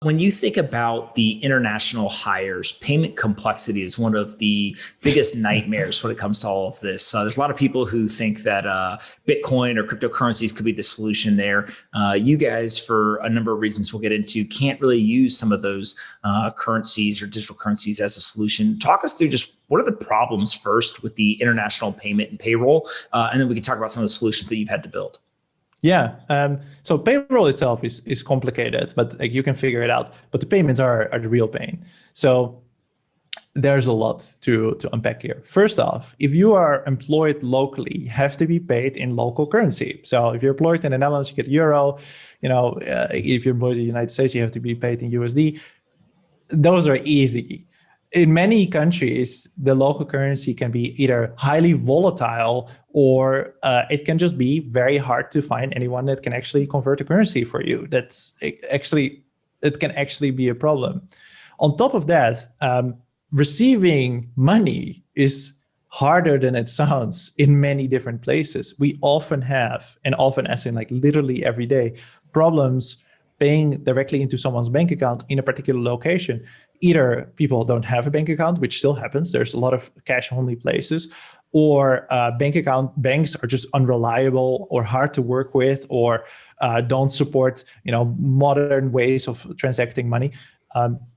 When you think about the international hires, payment complexity is one of the biggest nightmares when it comes to all of this. There's a lot of people who think that Bitcoin or cryptocurrencies could be the solution there. You guys, for a number of reasons we'll get into, can't really use some of those currencies or digital currencies as a solution. Talk us through just what are the problems first with the international payment and payroll, and then we can talk about some of the solutions that you've had to build. Yeah. So payroll itself is complicated, but like, you can figure it out. But the payments are the real pain. So there's a lot to unpack here. First off, if you are employed locally, you have to be paid in local currency. So if you're employed in the Netherlands, you get euro. If you're employed in the United States, you have to be paid in USD. Those are easy. In many countries, the local currency can be either highly volatile or it can just be very hard to find anyone that can actually convert the currency for you. It can actually be a problem. On top of that, receiving money is harder than it sounds in many different places. We often have, and often as in like literally every day, problems paying directly into someone's bank account in a particular location. Either people don't have a bank account, which still happens. There's a lot of cash-only places, or banks are just unreliable or hard to work with, or don't support modern ways of transacting money.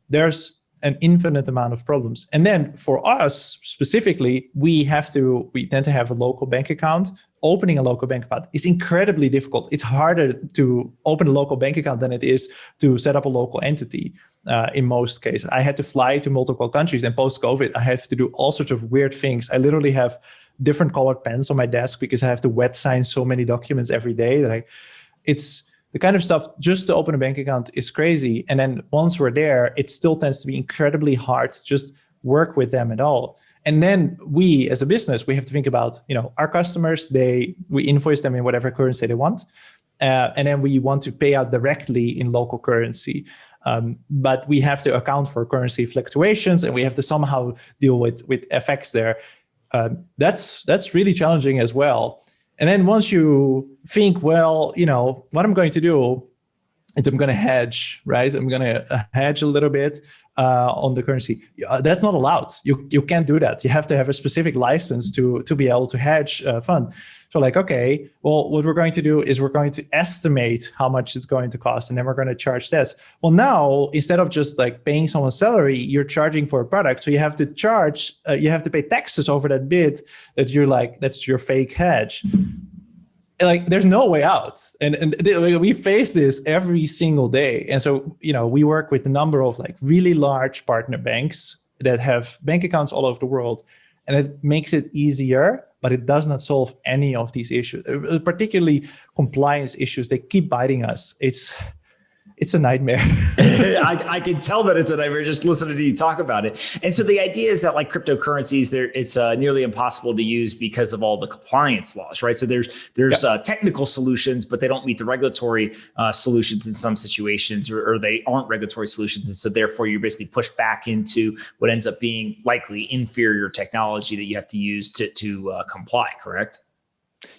There's an infinite amount of problems. And then for us specifically, we tend to have a local bank account. Opening a local bank account is incredibly difficult. It's harder to open a local bank account than it is to set up a local entity in most cases. I had to fly to multiple countries, and post-COVID, I have to do all sorts of weird things. I literally have different colored pens on my desk because I have to wet sign so many documents every day that it's the kind of stuff just to open a bank account is crazy. And then once we're there, it still tends to be incredibly hard to just work with them at all. And then we, as a business, we have to think about, our customers, we invoice them in whatever currency they want. And then we want to pay out directly in local currency. But we have to account for currency fluctuations, and we have to somehow deal with FX there. That's really challenging as well. And then once you think, well, what I'm going to do is I'm going to hedge, right? I'm going to hedge a little bit on the currency. That's not allowed. You can't do that. You have to have a specific license to be able to hedge fund. So okay, well, what we're going to do is we're going to estimate how much it's going to cost, and then we're going to charge that. Well, now, instead of just paying someone's salary, you're charging for a product. So you have to pay taxes over that bid that's your fake hedge. There's no way out. And we face this every single day. And so, we work with a number of really large partner banks that have bank accounts all over the world. And it makes it easier, but it does not solve any of these issues, particularly compliance issues. They keep biting us. It's a nightmare. I can tell that it's a nightmare just listening to you talk about it. And so the idea is that cryptocurrencies, it's nearly impossible to use because of all the compliance laws, right? So there's technical solutions, but they don't meet the regulatory solutions in some situations, or they aren't regulatory solutions. And so therefore you're basically pushed back into what ends up being likely inferior technology that you have to use to comply, correct?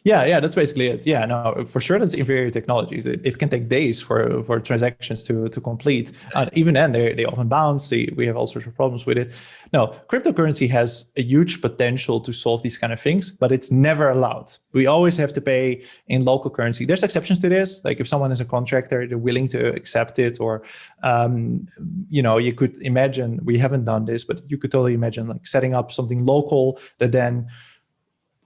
Yeah, that's basically it. Yeah, no, for sure, that's inferior technologies. It can take days for transactions to complete. And even then, they often bounce. We have all sorts of problems with it. No, cryptocurrency has a huge potential to solve these kind of things, but it's never allowed. We always have to pay in local currency. There's exceptions to this. If someone is a contractor, they're willing to accept it, or you could imagine, we haven't done this, but you could totally imagine setting up something local that then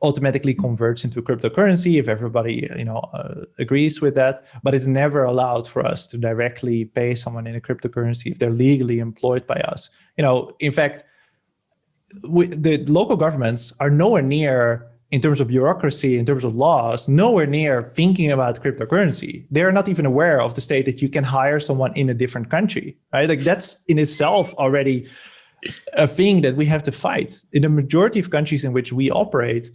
automatically converts into cryptocurrency if everybody agrees with that. But it's never allowed for us to directly pay someone in a cryptocurrency if they're legally employed by us. In fact, the local governments are nowhere near, in terms of bureaucracy, in terms of laws, nowhere near thinking about cryptocurrency. They're not even aware of the state that you can hire someone in a different country, right? That's in itself already a thing that we have to fight. In the majority of countries in which we operate,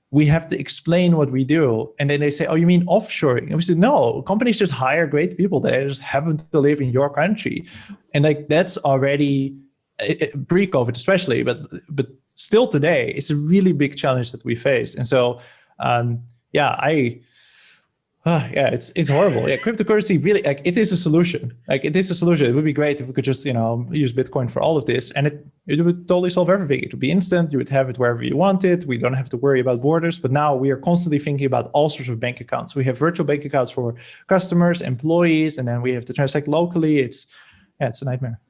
we have to explain what we do. And then they say, oh, you mean offshoring? And we say, no, companies just hire great people that just happen to live in your country. And that's already pre-COVID especially, but still today, it's a really big challenge that we face. And so, Yeah, it's horrible. Yeah, cryptocurrency really, like, it is a solution. Like, it is a solution. It would be great if we could just, use Bitcoin for all of this, and it would totally solve everything. It would be instant. You would have it wherever you want it. We don't have to worry about borders. But now we are constantly thinking about all sorts of bank accounts. We have virtual bank accounts for customers, employees, and then we have to transact locally. It's a nightmare.